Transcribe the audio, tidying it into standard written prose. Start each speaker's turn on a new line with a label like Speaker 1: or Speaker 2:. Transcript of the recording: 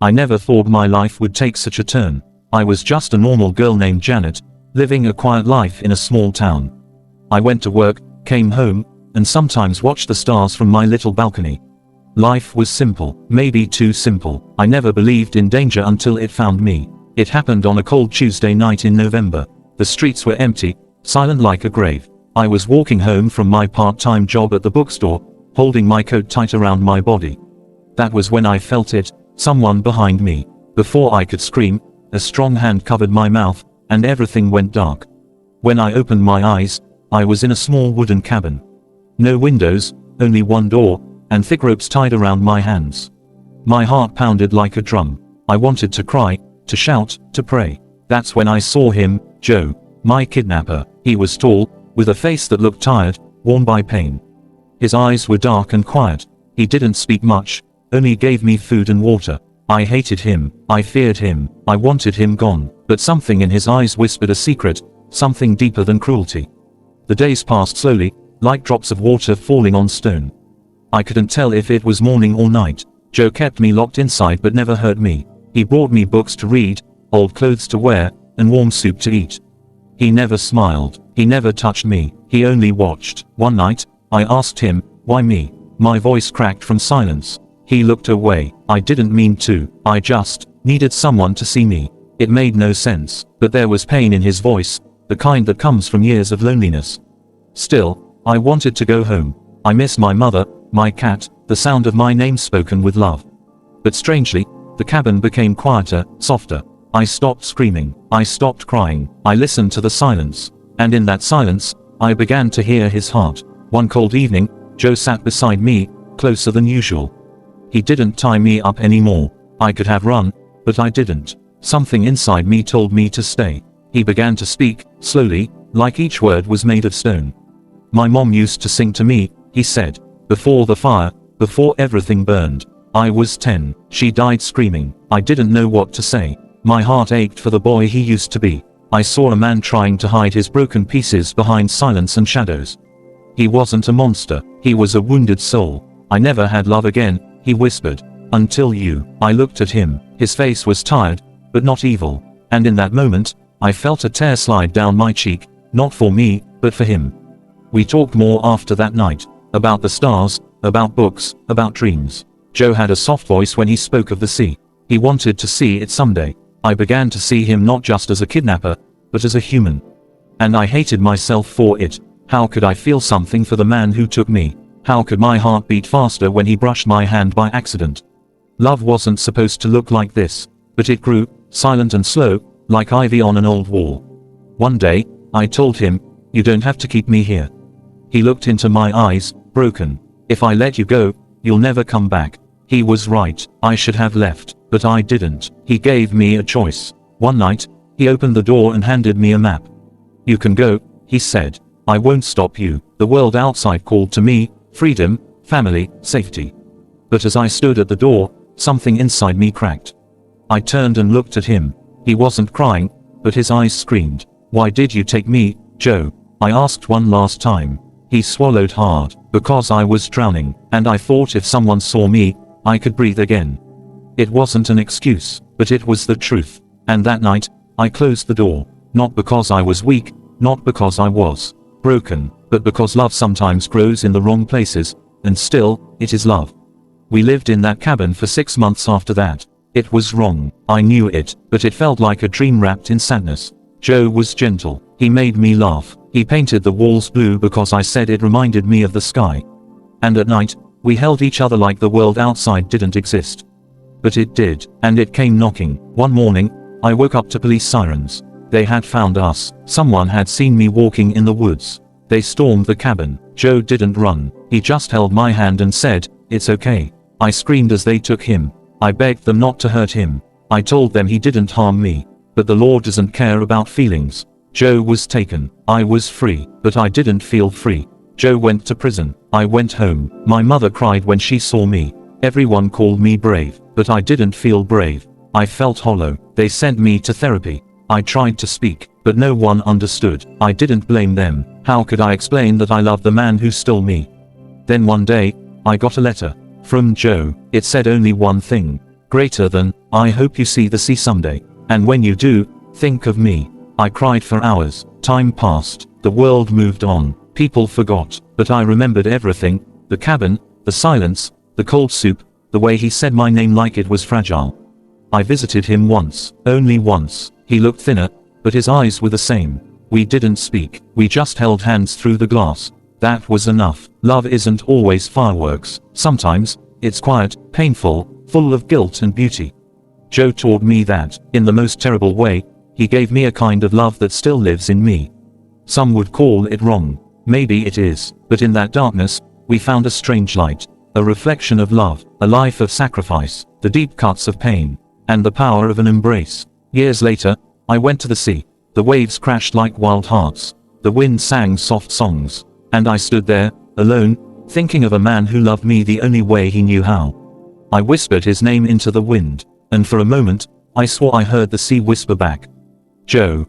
Speaker 1: I never thought my life would take such a turn. I was just a normal girl named Janet, living a quiet life in a small town. I went to work, came home, and sometimes watched the stars from my little balcony. Life was simple, maybe too simple. I never believed in danger until it found me. It happened on a cold Tuesday night in November. The streets were empty, silent like a grave. I was walking home from my part-time job at the bookstore, holding my coat tight around my body. That was when I felt it, someone behind me. Before I could scream, a strong hand covered my mouth, and everything went dark. When I opened my eyes, I was in a small wooden cabin. No windows, only one door, and thick ropes tied around my hands. My heart pounded like a drum. I wanted to cry, to shout, to pray. That's when I saw him, Joe, my kidnapper. He was tall, with a face that looked tired, worn by pain. His eyes were dark and quiet. He didn't speak much, only gave me food and water. I hated him, I feared him, I wanted him gone, but something in his eyes whispered a secret, something deeper than cruelty. The days passed slowly, like drops of water falling on stone. I couldn't tell if it was morning or night. Joe kept me locked inside but never hurt me. He brought me books to read, old clothes to wear, and warm soup to eat. He never smiled, he never touched me, he only watched. One night, I asked him, why me? My voice cracked from silence. He looked away. I didn't mean to, I just needed someone to see me. It made no sense, but there was pain in his voice, the kind that comes from years of loneliness. Still, I wanted to go home. I miss my mother, my cat, the sound of my name spoken with love. But strangely, the cabin became quieter, softer. I stopped screaming. I stopped crying. I listened to the silence. And in that silence, I began to hear his heart. One cold evening, Joe sat beside me, closer than usual. He didn't tie me up anymore. I could have run, but I didn't. Something inside me told me to stay. He began to speak, slowly, like each word was made of stone. My mom used to sing to me, he said. Before the fire, before everything burned. I was 10. She died screaming. I didn't know what to say. My heart ached for the boy he used to be. I saw a man trying to hide his broken pieces behind silence and shadows. He wasn't a monster. He was a wounded soul. I never had love again, he whispered. Until you. I looked at him. His face was tired, but not evil. And in that moment, I felt a tear slide down my cheek, not for me, but for him. We talked more after that night. About the stars, about books, about dreams. Joe had a soft voice when he spoke of the sea. He wanted to see it someday. I began to see him not just as a kidnapper, but as a human. And I hated myself for it. How could I feel something for the man who took me? How could my heart beat faster when he brushed my hand by accident? Love wasn't supposed to look like this, but it grew, silent and slow, like ivy on an old wall. One day, I told him, you don't have to keep me here. He looked into my eyes, broken. If I let you go, you'll never come back. He was right. I should have left, but I didn't. He gave me a choice. One night, he opened the door and handed me a map. You can go, he said. I won't stop you. The world outside called to me, freedom, family, safety. But as I stood at the door, something inside me cracked. I turned and looked at him. He wasn't crying, but his eyes screamed. Why did you take me, Joe? I asked one last time. He swallowed hard. Because I was drowning, and I thought if someone saw me, I could breathe again. It wasn't an excuse, but it was the truth. And that night, I closed the door. Not because I was weak, not because I was broken, but because love sometimes grows in the wrong places, and still, it is love. We lived in that cabin for 6 months after that. It was wrong. I knew it, but it felt like a dream wrapped in sadness. Joe was gentle. He made me laugh. He painted the walls blue because I said it reminded me of the sky. And at night, we held each other like the world outside didn't exist. But it did, and it came knocking. One morning, I woke up to police sirens. They had found us. Someone had seen me walking in the woods. They stormed the cabin. Joe didn't run. He just held my hand and said, "It's okay." I screamed as they took him. I begged them not to hurt him. I told them he didn't harm me. But the law doesn't care about feelings. Joe was taken. I was free, but I didn't feel free. Joe went to prison. I went home. My mother cried when she saw me. Everyone called me brave, but I didn't feel brave. I felt hollow. They sent me to therapy. I tried to speak, but no one understood. I didn't blame them. How could I explain that I loved the man who stole me? Then one day, I got a letter from Joe. It said only one thing. Greater than, I hope you see the sea someday. And when you do, think of me. I cried for hours. Time passed. The world moved on. People forgot. But I remembered everything. The cabin, the silence, the cold soup, the way he said my name like it was fragile. I visited him once. Only once. He looked thinner, but his eyes were the same. We didn't speak. We just held hands through the glass. That was enough. Love isn't always fireworks. Sometimes, it's quiet, painful, full of guilt and beauty. Joe taught me that, in the most terrible way, he gave me a kind of love that still lives in me. Some would call it wrong. Maybe it is, but in that darkness, we found a strange light. A reflection of love, a life of sacrifice, the deep cuts of pain, and the power of an embrace. Years later, I went to the sea. The waves crashed like wild hearts. The wind sang soft songs. And I stood there, alone, thinking of a man who loved me the only way he knew how. I whispered his name into the wind, and for a moment, I swore I heard the sea whisper back. Joe.